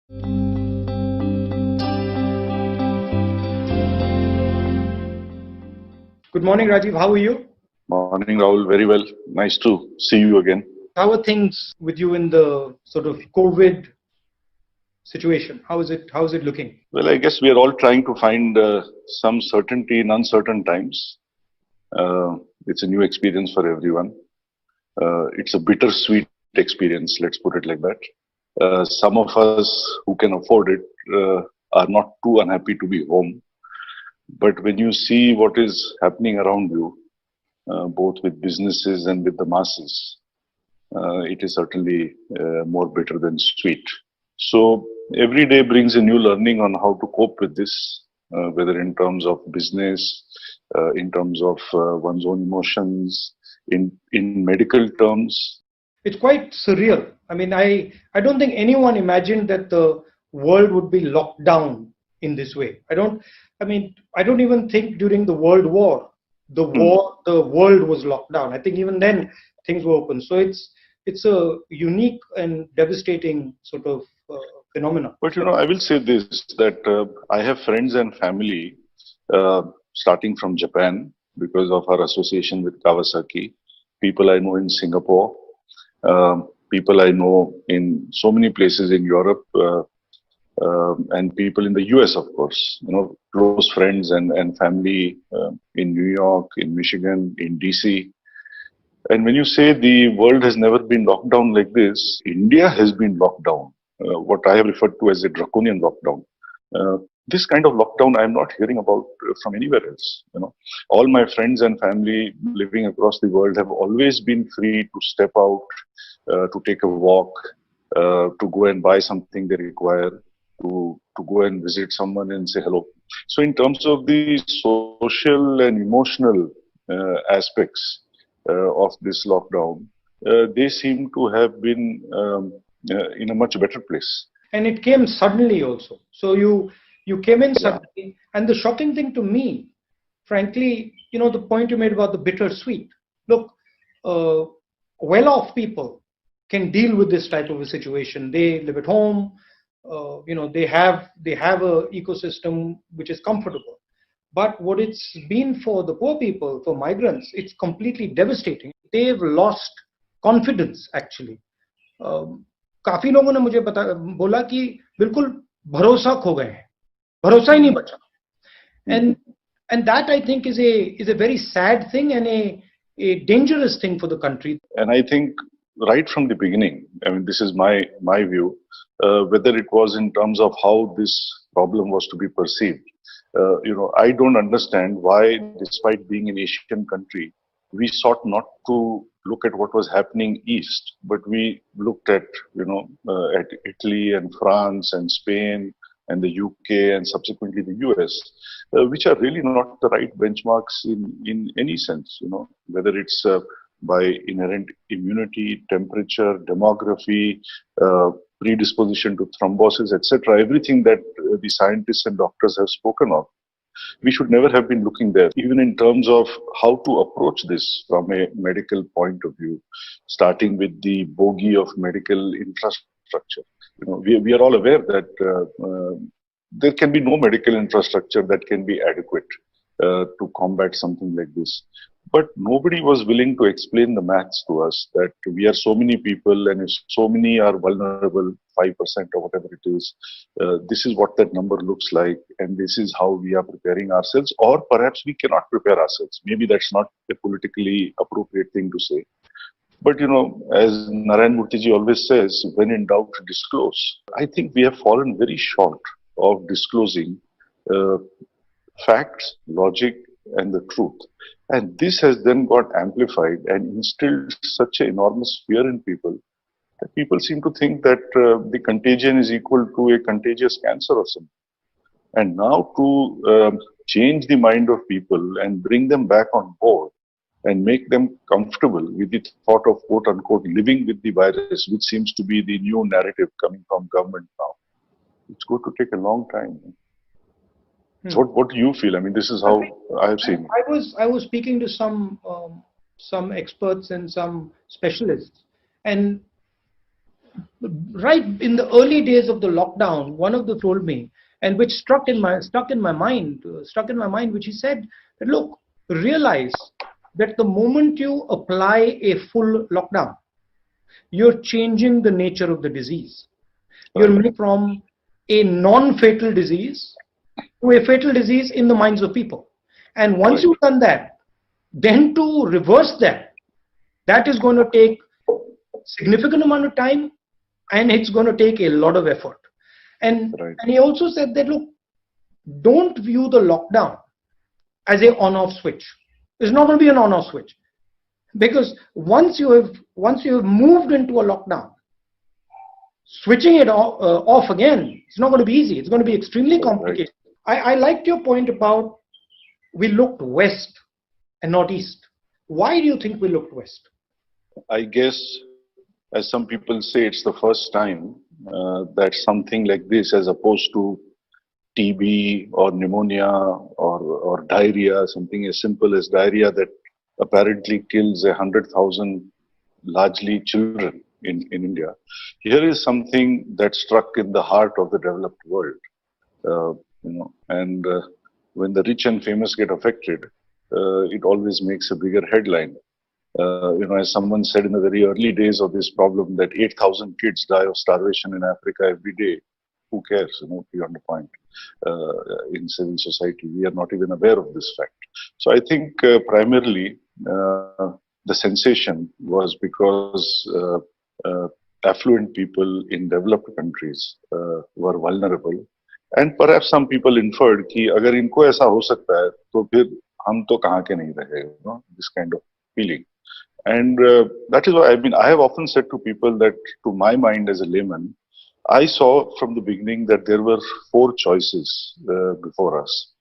Good morning, Rajiv. How are you? Morning, Rahul. Very well. Nice to see you again. How are things with you in the sort of COVID situation? How is it looking? Well, I guess we are all trying to find some certainty in uncertain times. Uh, it's a new experience for everyone. It's a bittersweet experience, let's put it like that. Some of us who can afford it are not too unhappy to be home. But when you see what is happening around you, both with businesses and with the masses, it is certainly more bitter than sweet. So every day brings a new learning on how to cope with this, whether in terms of business, in terms of one's own emotions, in medical terms. It's quite surreal. I mean, I don't think anyone imagined that the world would be locked down in this way. I don't even think during the World War, the world was locked down. I think even then things were open. So it's a unique and devastating sort of phenomenon. But I will say this, that I have friends and family starting from Japan because of our association with Kawasaki, people I know in Singapore, people I know in so many places in Europe, and people in the US, of course, close friends and family in New York, in Michigan, in DC. And when you say the world has never been locked down like this, India has been locked down, what I have referred to as a draconian lockdown. This kind of lockdown I'm not hearing about from anywhere else. All my friends and family living across the world have always been free to step out, to take a walk, to go and buy something they require, to go and visit someone and say hello. So in terms of the social and emotional aspects of this lockdown, they seem to have been in a much better place. And it came suddenly also. So you came in suddenly, and the shocking thing to me, frankly, the point you made about the bittersweet. Look, well-off people can deal with this type of a situation. They live at home. They have a ecosystem which is comfortable. But what it's been for the poor people, for migrants, it's completely devastating. They've lost confidence actually. काफी लोगों ने मुझे बोला कि बिल्कुल भरोसा खो गए हैं, भरोसा ही नहीं बचा. And that I think is a very sad thing and a dangerous thing for the country. And I think right from the beginning, I mean, this is my view, whether it was in terms of how this problem was to be perceived. I don't understand why, despite being an Asian country, we sought not to look at what was happening east, but we looked at, at Italy and France and Spain and the UK and subsequently the US, which are really not the right benchmarks in any sense, whether it's by inherent immunity, temperature, demography, predisposition to thrombosis, etc. Everything that the scientists and doctors have spoken of. We should never have been looking there, even in terms of how to approach this from a medical point of view, starting with the bogey of medical infrastructure. We are all aware that there can be no medical infrastructure that can be adequate to combat something like this. But nobody was willing to explain the maths to us that we are so many people and if so many are vulnerable, 5% or whatever it is, this is what that number looks like and this is how we are preparing ourselves, or perhaps we cannot prepare ourselves. Maybe that's not a politically appropriate thing to say. But as Narayan Murthy always says, when in doubt, disclose. I think we have fallen very short of disclosing facts, logic, and the truth. And this has then got amplified and instilled such an enormous fear in people that people seem to think that the contagion is equal to a contagious cancer or something. And now to change the mind of people and bring them back on board and make them comfortable with the thought of quote unquote living with the virus, which seems to be the new narrative coming from government now. It's going to take a long time. What do you feel? I mean, this is how I have seen it. I was speaking to some experts and some specialists, and right in the early days of the lockdown, one of them told me, and which stuck in my mind, which he said that, look, realize that the moment you apply a full lockdown, you're changing the nature of the disease. You're moving from a non-fatal disease to a fatal disease in the minds of people. And once you've done that, then to reverse that, that is going to take significant amount of time, and it's going to take a lot of effort. And he also said that, look, don't view the lockdown as a on-off switch. It's not going to be an on-off switch, because once you have moved into a lockdown, switching it off again, it's not going to be easy. It's going to be extremely complicated. I liked your point about we looked west and not east. Why do you think we looked west? I guess, as some people say, it's the first time that something like this, as opposed to TB or pneumonia or diarrhea, something as simple as diarrhea that apparently kills 100,000 largely children in India. Here is something that struck in the heart of the developed world. And when the rich and famous get affected, it always makes a bigger headline. As someone said in the very early days of this problem, that 8,000 kids die of starvation in Africa every day. Who cares, beyond the point? In civil society, we are not even aware of this fact. So I think primarily the sensation was because affluent people in developed countries were vulnerable, and perhaps some people inferred कि अगर इनको ऐसा हो सकता है तो फिर हम तो कहाँ के नहीं रहे, this kind of feeling. And that is why I have often said to people that, to my mind as a layman, I saw from the beginning that there were four choices before us.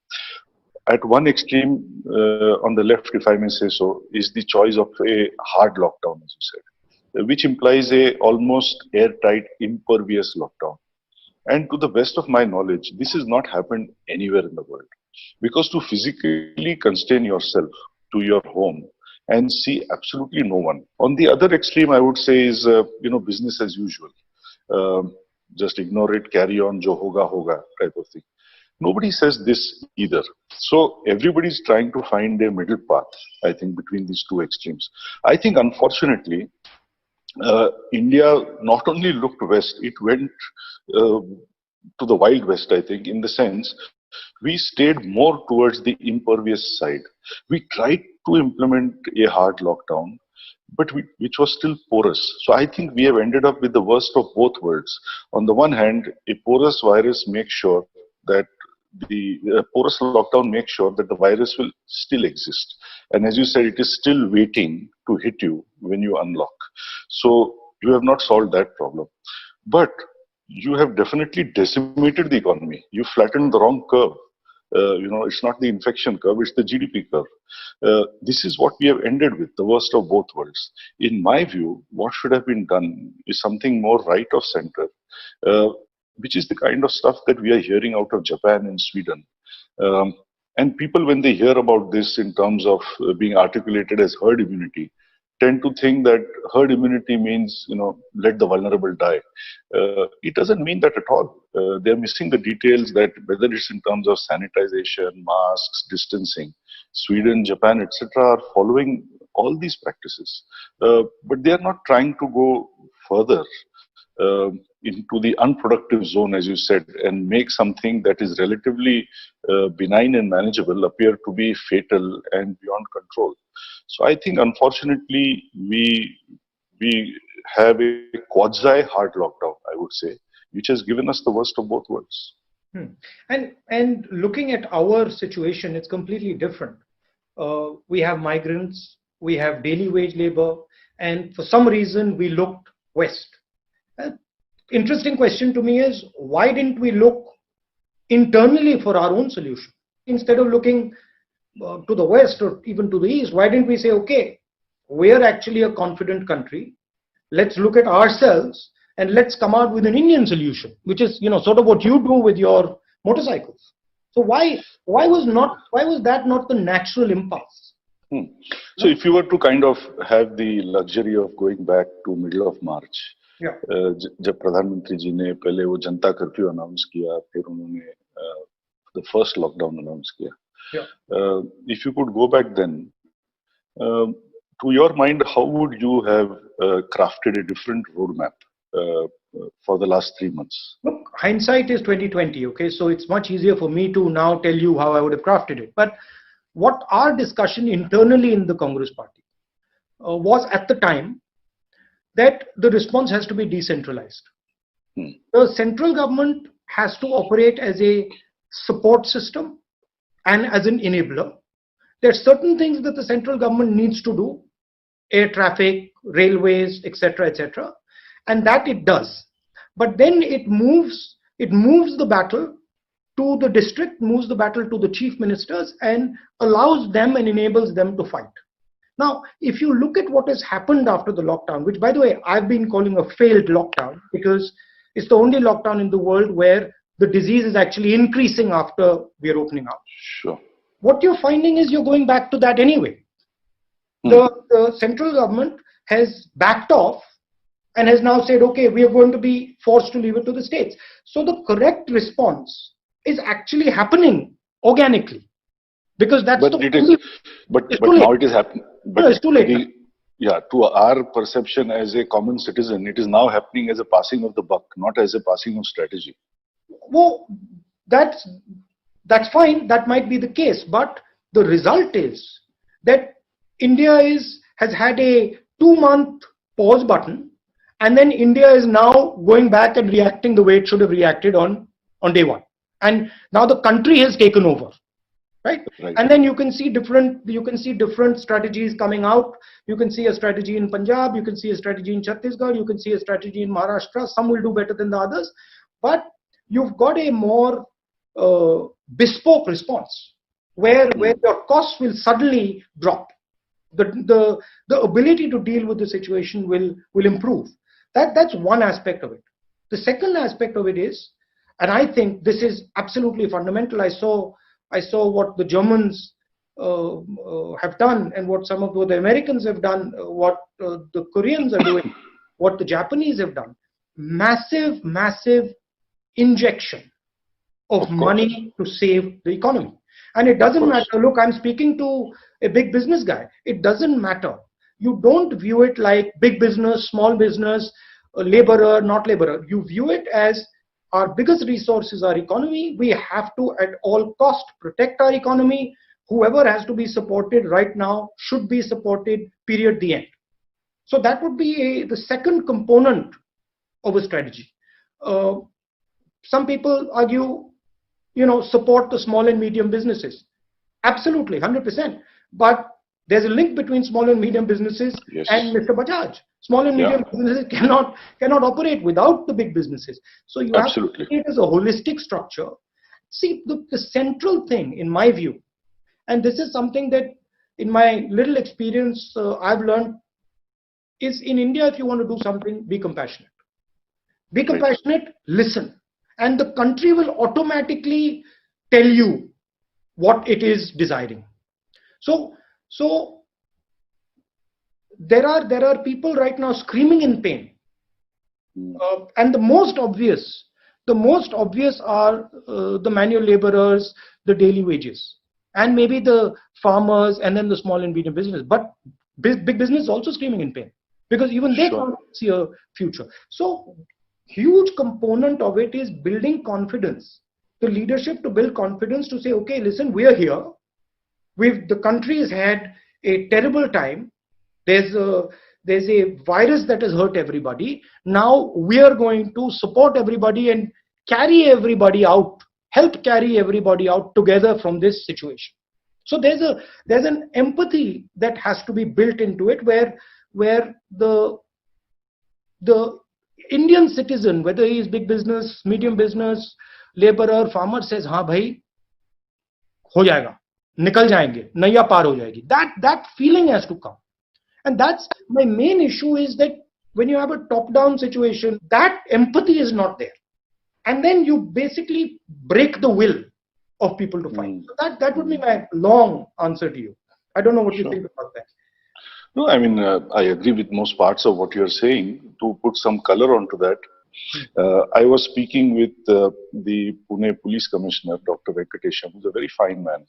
At one extreme, on the left, if I may say so, is the choice of a hard lockdown, as you said, which implies a almost airtight, impervious lockdown. And to the best of my knowledge, this has not happened anywhere in the world. Because to physically constrain yourself to your home and see absolutely no one. On the other extreme, I would say is, business as usual. Just ignore it, carry on, jo hoga hoga type of thing. Nobody says this either. So everybody's trying to find a middle path, I think, between these two extremes. I think, unfortunately, India not only looked west, it went to the wild west, I think, in the sense we stayed more towards the impervious side. We tried to implement a hard lockdown, but which was still porous. So I think we have ended up with the worst of both worlds. On the one hand, a porous virus makes sure that the porous lockdown makes sure that the virus will still exist. And as you said, it is still waiting to hit you when you unlock. So you have not solved that problem. But you have definitely decimated the economy. You flattened the wrong curve. It's not the infection curve, it's the GDP curve. This is what we have ended with, the worst of both worlds. In my view, what should have been done is something more right of center, which is the kind of stuff that we are hearing out of Japan and Sweden. And people, when they hear about this in terms of being articulated as herd immunity, tend to think that herd immunity means, let the vulnerable die. It doesn't mean that at all. They're missing the details that whether it's in terms of sanitization, masks, distancing, Sweden, Japan, etc. are following all these practices. But they are not trying to go further into the unproductive zone, as you said, and make something that is relatively benign and manageable appear to be fatal and beyond control. So I think, unfortunately, we have a quasi-hard lockdown, I would say, which has given us the worst of both worlds. And looking at our situation, it's completely different. We have migrants, we have daily wage labor, and for some reason we looked west. Interesting question to me is, why didn't we look internally for our own solution? Instead of looking to the west or even to the east, why didn't we say, okay, we're actually a confident country, let's look at ourselves and let's come out with an Indian solution, which is, sort of what you do with your motorcycles. So why was that not the natural impulse? So if you were to kind of have the luxury of going back to middle of March, Yeah. जब प्रधानमंत्री जी ने पहले वो जनता curfew announce किया, फिर उन्होंने the first lockdown announce किया. Yeah. If you could go back then, to your mind, how would you have crafted a different roadmap for the last 3 months? Look, hindsight is 2020. Okay, so it's much easier for me to now tell you how I would have crafted it. But what our discussion internally in the Congress Party was at the time that the response has to be decentralized. The central government has to operate as a support system and as an enabler. There are certain things that the central government needs to do, air traffic, railways, etc., and that it does. But then it moves the battle to the district, moves the battle to the chief ministers, and allows them and enables them to fight. Now, if you look at what has happened after the lockdown, which by the way, I've been calling a failed lockdown because it's the only lockdown in the world where the disease is actually increasing after we're opening up. Sure. What you're finding is you're going back to that anyway. The central government has backed off and has now said, okay, we are going to be forced to leave it to the states. So the correct response is actually happening organically. Because that's but now it is happening. But it's too late. To our perception as a common citizen, it is now happening as a passing of the buck, not as a passing of strategy. Well, that's fine. That might be the case, but the result is that India has had a 2-month pause button, and then India is now going back and reacting the way it should have reacted on day one, and now the country has taken over. Right? And then you can see different strategies coming out. You can see a strategy in Punjab, you can see a strategy in Chhattisgarh, you can see a strategy in Maharashtra. Some will do better than the others, but you've got a more bespoke response where your costs will suddenly drop. The ability to deal with the situation will improve. That's one aspect of it. The second aspect of it is, and I think this is absolutely fundamental. I saw what the Germans have done and what some of the Americans have done, what the Koreans are doing, what the Japanese have done. Massive injection of money to save the economy. And it doesn't matter. Look, I'm speaking to a big business guy. It doesn't matter. You don't view it like big business, small business, laborer, not laborer. You view it as our biggest resource is our economy. We have to, at all cost, protect our economy. Whoever has to be supported right now should be supported, period, the end. So that would be the second component of a strategy. Some people argue, support the small and medium businesses. Absolutely, 100%. But there's a link between small and medium businesses and Mr. Bajaj. Small and medium businesses cannot operate without the big businesses. So you have to see it as a holistic structure. See, the central thing, in my view, and this is something that in my little experience I've learned, is in India, if you want to do something, be compassionate. Be compassionate, listen. And the country will automatically tell you what it is desiring. So there are people right now screaming in pain, and the most obvious are the manual laborers, the daily wages, and maybe the farmers, and then the small and medium business. But big business is also screaming in pain because even they can't see a future. So huge component of it is building confidence. The leadership to build confidence to say, okay, listen, we are here. The country has had a terrible time. There's a virus that has hurt everybody. Now we are going to support everybody and carry everybody out, help carry everybody out together from this situation. So there's an empathy that has to be built into it, where the Indian citizen, whether he is big business, medium business, laborer, farmer, says, "हाँ भाई, हो जाएगा, निकल जाएंगे, नैया पार हो जाएगी." That feeling has to come. And that's my main issue, is that when you have a top-down situation, that empathy is not there. And then you basically break the will of people to fight. So that would be my long answer to you. I don't know what you think about that. No, I mean, I agree with most parts of what you're saying. To put some color onto that, I was speaking with the Pune Police Commissioner, Dr. Venkatesham, who's a very fine man.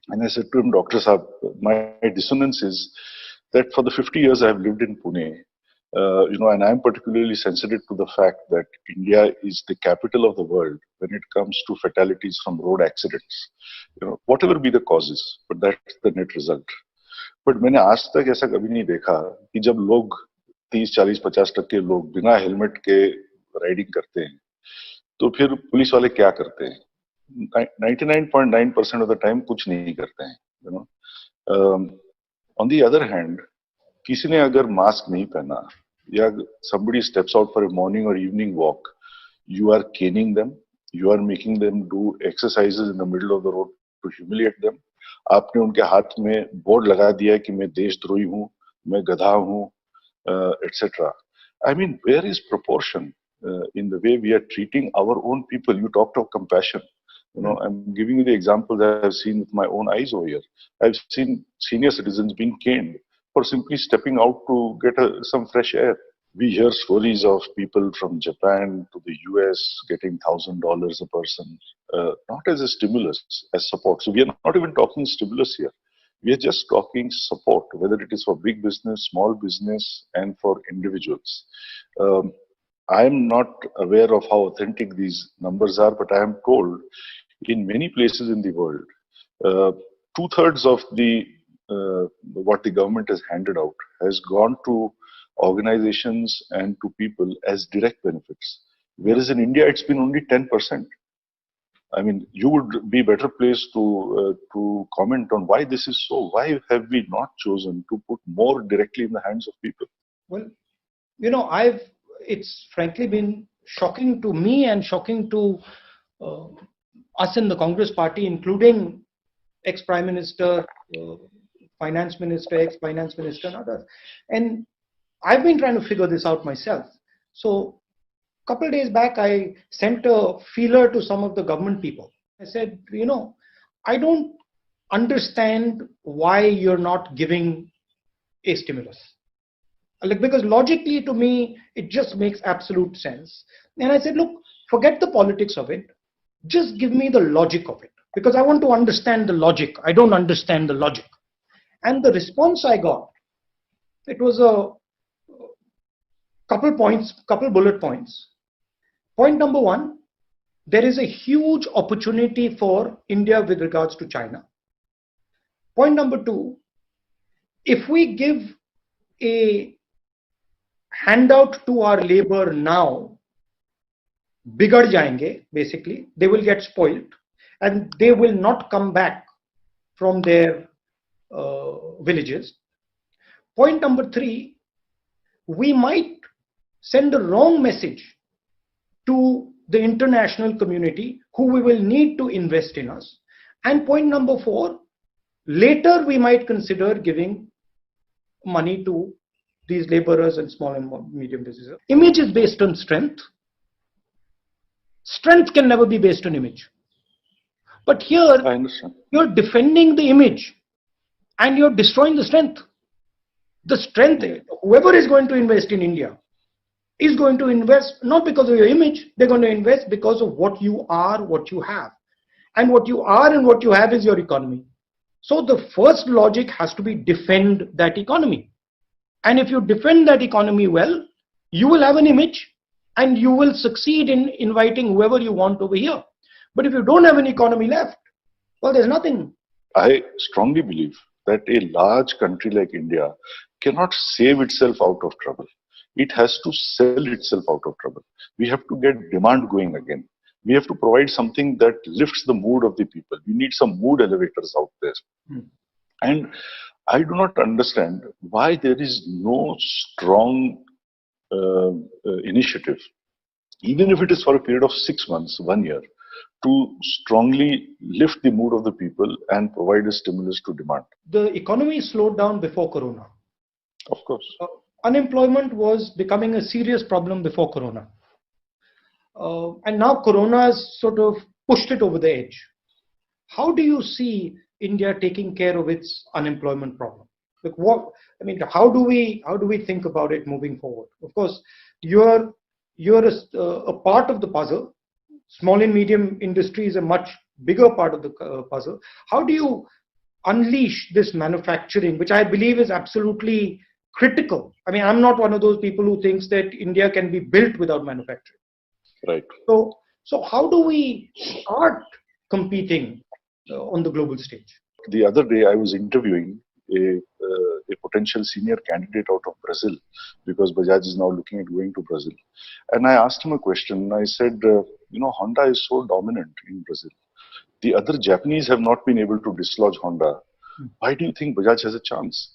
And I said to him, Dr. Saab, my dissonance is that for the 50 years I've lived in Pune, and I'm particularly sensitive to the fact that India is the capital of the world when it comes to fatalities from road accidents. Whatever be the causes, but that's the net result. But मैंने आज तक ऐसा कभी नहीं देखा कि जब लोग 30, 40, 50% लोग बिना हेलमेट के राइडिंग करते हैं तो फिर पुलिस वाले क्या करते हैं 99.9% ऑफ द टाइम कुछ नहीं करते हैं ऑन दी अदर हैंड किसी ने अगर मास्क नहीं पहना या somebody steps out for a morning or evening walk, you are caning them, you are making them do exercises in the middle of the road to humiliate them. आपने उनके हाथ में बोर्ड लगा दिया कि मैं देशद्रोही हूँ, मैं गधा हूँ, etc. I mean, where is proportion in the way we are treating our own people? You talked of compassion. I'm giving you the example that I've seen with my own eyes over here. I've seen senior citizens being caned for simply stepping out to get some fresh air. We hear stories of people from Japan to the US getting $1,000 a person, not as a stimulus, as support. So we are not even talking stimulus here. We are just talking support, whether it is for big business, small business, and for individuals. I am not aware of how authentic these numbers are, but I am told in many places in the world, two-thirds of the what the government has handed out has gone to organizations and to people as direct benefits. Whereas in India, it's been only 10%. I mean, you would be better placed to comment on why this is so. Why have we not chosen to put more directly in the hands of people? Well, it's frankly been shocking to me and shocking to us in the Congress party, including ex-Prime Minister, Finance Minister, ex-Finance Minister and others. And I've been trying to figure this out myself. So a couple of days back, I sent a feeler to some of the government people. I said, I don't understand why you're not giving a stimulus. Because logically to me, it just makes absolute sense. And I said, look, forget the politics of it. Just give me the logic of it. Because I want to understand the logic. I don't understand the logic. And the response I got, it was a couple bullet points. Point number one, there is a huge opportunity for India with regards to China. Point number two, if we give a handout to our labor now, bigad jayenge, basically, they will get spoiled and they will not come back from their villages. Point number three, we might send the wrong message to the international community who we will need to invest in us. And point number four, later we might consider giving money to these laborers and small and medium businesses. Image is based on strength. Strength can never be based on image. But here, you're defending the image and you're destroying the strength. The strength, whoever is going to invest in India is going to invest not because of your image, they're going to invest because of what you are, what you have. And what you are and what you have is your economy. So the first logic has to be defend that economy. And if you defend that economy well, you will have an image and you will succeed in inviting whoever you want over here. But if you don't have an economy left, well, there's nothing. I strongly believe that a large country like India cannot save itself out of trouble. It has to sell itself out of trouble. We have to get demand going again. We have to provide something that lifts the mood of the people. We need some mood elevators out there. And I do not understand why there is no strong initiative, even if it is for a period of 6 months, 1 year, to strongly lift the mood of the people and provide a stimulus to demand. The economy slowed down before Corona. Of course. Unemployment was becoming a serious problem before Corona. And now Corona has sort of pushed it over the edge. How do you see India taking care of its unemployment problem? Like what, I mean, how do we think about it moving forward? Of course, you're a part of the puzzle. Small and medium industry is a much bigger part of the puzzle. How do you unleash this manufacturing, which I believe is absolutely critical? I mean, I'm not one of those people who thinks that India can be built without manufacturing. Right. So how do we start competing on the global stage? The other day, I was interviewing a potential senior candidate out of Brazil, because Bajaj is now looking at going to Brazil. And I asked him a question. I said, Honda is so dominant in Brazil. The other Japanese have not been able to dislodge Honda. Why do you think Bajaj has a chance?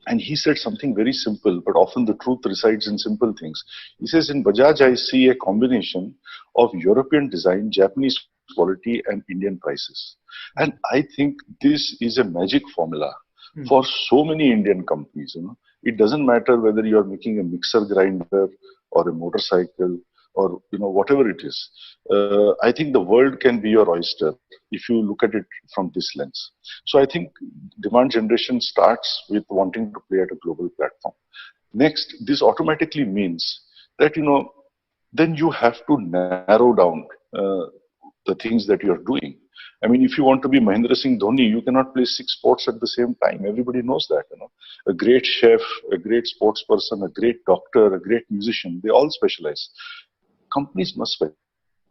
And he said something very simple, but often the truth resides in simple things. He says, in Bajaj, I see a combination of European design, Japanese quality, and Indian prices. And I think this is a magic formula for so many Indian companies. It doesn't matter whether you are making a mixer grinder or a motorcycle or whatever it is. I think the world can be your oyster if you look at it from this lens. So I think demand generation starts with wanting to play at a global platform. Next, this automatically means that then you have to narrow down the things that you're doing. I mean, if you want to be Mahendra Singh Dhoni, you cannot play 6 sports at the same time. Everybody knows that. A great chef, a great sports person, a great doctor, a great musician, they all specialize. Companies must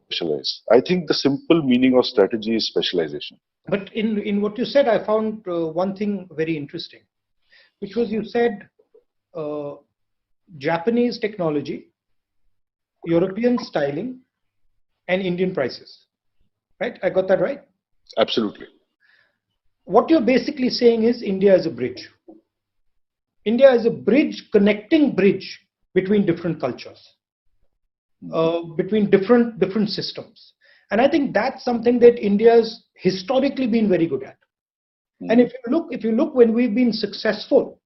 specialize. I think the simple meaning of strategy is specialization. But in what you said, I found one thing very interesting, which was you said Japanese technology, European styling, and Indian prices. Right? I got that right? Absolutely. What you're basically saying is India is a bridge. India is a bridge, connecting bridge between different cultures, between different systems. And I think that's something that India's historically been very good at. And if you look when we've been successful,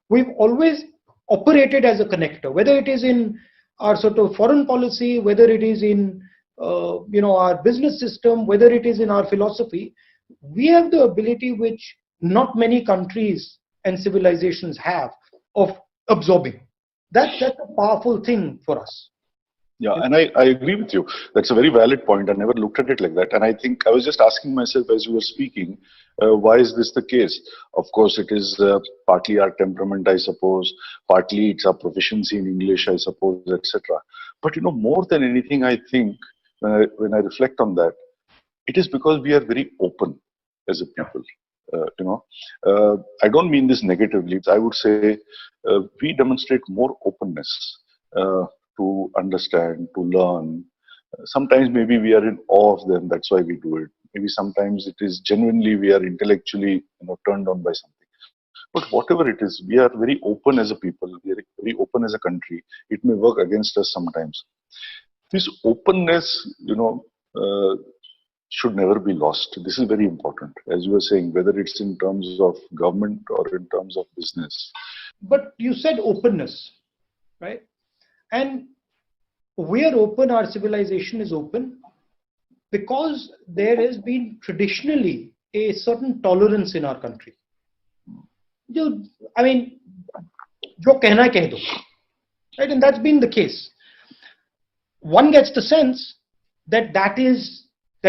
we've always operated as a connector, whether it is in our sort of foreign policy, whether it is in our business system, whether it is in our philosophy. We have the ability which not many countries and civilizations have of absorbing. That's a powerful thing for us. Yeah, and I agree with you. That's a very valid point. I never looked at it like that. And I think I was just asking myself as you were speaking, why is this the case? Of course, it is partly our temperament, I suppose. Partly it's our proficiency in English, I suppose, etc. But more than anything, I think when I reflect on that, it is because we are very open as a people. I don't mean this negatively. I would say we demonstrate more openness to understand, to learn. Sometimes maybe we are in awe of them. That's why we do it. Maybe sometimes it is genuinely we are intellectually turned on by something. But whatever it is, we are very open as a people. We are very open as a country. It may work against us sometimes. This openness, should never be lost. This is very important, as you were saying, whether it's in terms of government or in terms of business. But you said openness, right? And we are open, our civilization is open, because there has been traditionally a certain tolerance in our country. I mean, jo kehna hai keh do, right? And that's been the case. One gets the sense that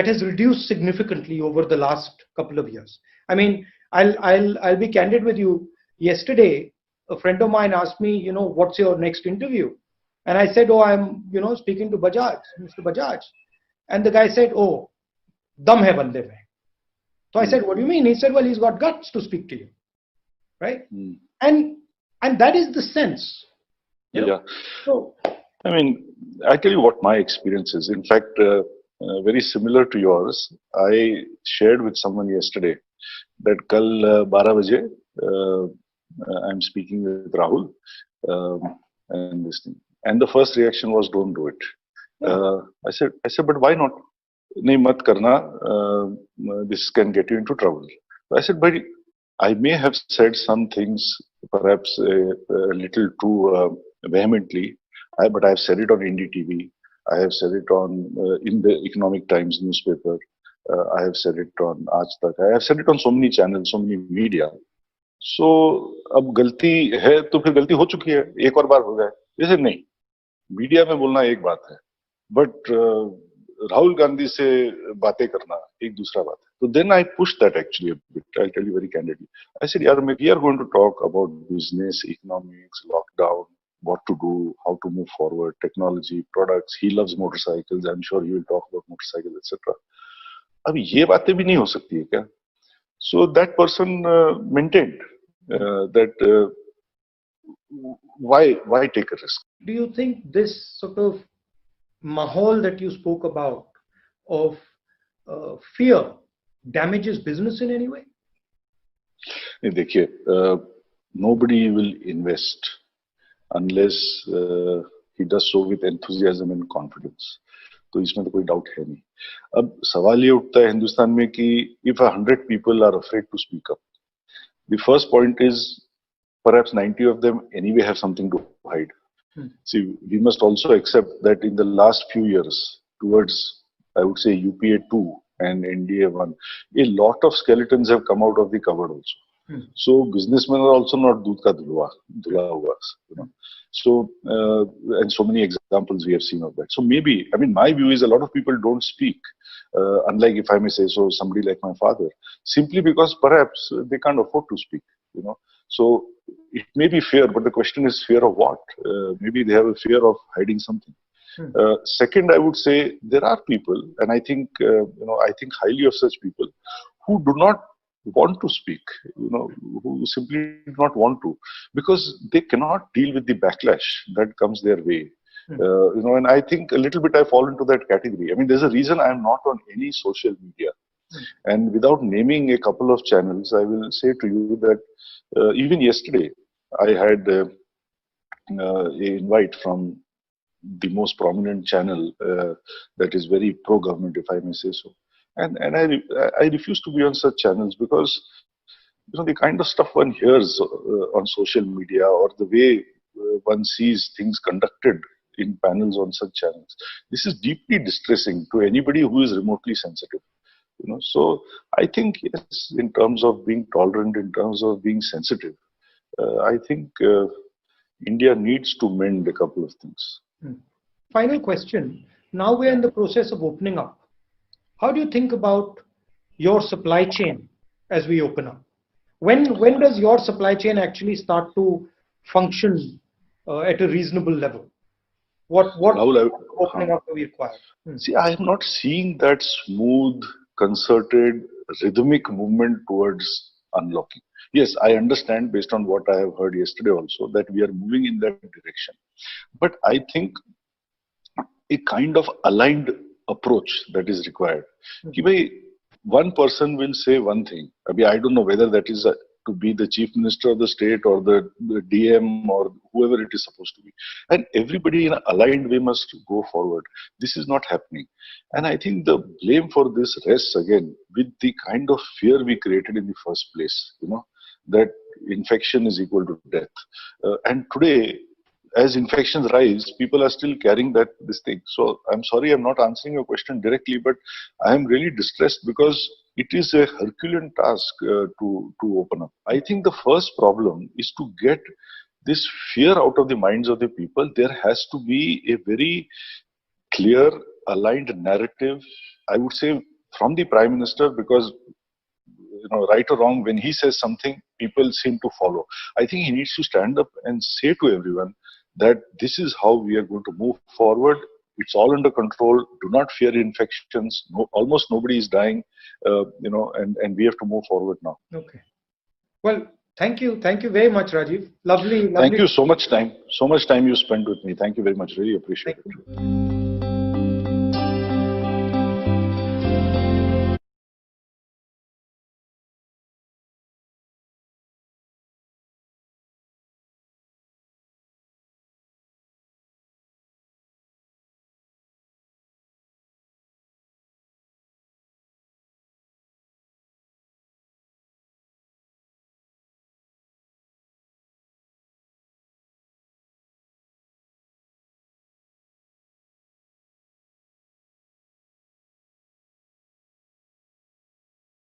has reduced significantly over the last couple of years. I mean, I'll be candid with you. Yesterday, a friend of mine asked me, what's your next interview? And I said, oh, I'm, speaking to Bajaj, Mr. Bajaj. And the guy said, oh, dum hai bande mein. So I said, what do you mean? He said, well, he's got guts to speak to you, right? And that is the sense. Yeah. So, I mean, I tell you what my experience is. In fact, very similar to yours. I shared with someone yesterday that kal 12 baje I'm speaking with Rahul and this thing. And the first reaction was, don't do it. I said, but why not? Nahi mat karna. This can get you into trouble. I said, but I may have said some things perhaps a little too vehemently, but I have said it on Indie TV. I have said it on in the Economic Times newspaper. I have said it on Aaj Tak. I have said it on so many channels, so many media. सो अब गलती है तो फिर गलती हो चुकी है, एक और बार हो जाए, जैसे नहीं, मीडिया में बोलना एक बात है, बट राहुल गांधी से बातें करना एक दूसरा बात है. तो then I push that actually, I tell you very candidly, I said यार we are going to talk about business, economics, lockdown, what to do, how to move forward, technology, products. He loves motorcycles. I'm sure he will talk about motorcycles, etc. अब ये बातें भी नहीं हो सकती है क्या? So that person maintained that why take a risk? Do you think this sort of mahal that you spoke about of fear damages business in any way? नहीं, देखिए, nobody will invest unless he does so with enthusiasm and confidence. तो इसमें तो कोई doubt है नहीं. अब सवाल ये उठता है हिंदुस्तान में कि if 100 people are afraid to speak up, the first point is perhaps 90 of them anyway have something to hide. See, we must also accept that in the last few years, towards, I would say, UPA 2 and NDA 1, a lot of skeletons have come out of the cupboard also. So businessmen are also not दूध का धुला हुआ, you know. So and so many examples we have seen of that. So maybe, I mean, my view is a lot of people don't speak, unlike, if I may say so, somebody like my father, simply because perhaps they can't afford to speak, you know. So it may be fear, but the question is fear of what? Maybe they have a fear of hiding something. Second, I would say there are people, and I think I think highly of such people who do not want to speak, you know, who simply do not want to, because they cannot deal with the backlash that comes their way. You know, and I think a little bit I fall into that category. I mean, there's a reason I'm not on any social media. And without naming a couple of channels, I will say to you that even yesterday, I had an invite from the most prominent channel that is very pro-government, if I may say so. And I refuse to be on such channels because, you know, the kind of stuff one hears on social media, or the way one sees things conducted in panels on such channels, this is deeply distressing to anybody who is remotely sensitive. You know, so I think, yes, in terms of being tolerant, in terms of being sensitive, I think India needs to mend a couple of things. Final question. Now we're in the process of opening up. How do you think about your supply chain as we open up? When does your supply chain actually start to function at a reasonable level? What Rahul, opening up do we require? See, I am not seeing that smooth, concerted, rhythmic movement towards unlocking. Yes, I understand, based on what I have heard yesterday also, that we are moving in that direction. But I think a kind of aligned approach that is required. Ki bhai, one person will say one thing. I don't know whether that is to be the chief minister of the state or the DM or whoever it is supposed to be. And everybody in an aligned way must go forward. This is not happening. And I think the blame for this rests again with the kind of fear we created in the first place, you know, that infection is equal to death. And today, as infections rise, people are still carrying this thing. So I'm sorry, I'm not answering your question directly, but I am really distressed because it is a Herculean task to open up. I think the first problem is to get this fear out of the minds of the people. There has to be a very clear, aligned narrative, I would say, from the Prime Minister, because, you know, right or wrong, when he says something, people seem to follow. I think he needs to stand up and say to everyone that this is how we are going to move forward. It's all under control. Do not fear infections. Almost nobody is dying, you know, and we have to move forward now. Okay. Well, thank you. Thank you very much, Rajiv. Lovely. Thank you so much time. So much time you spent with me. Thank you very much. Really appreciate it.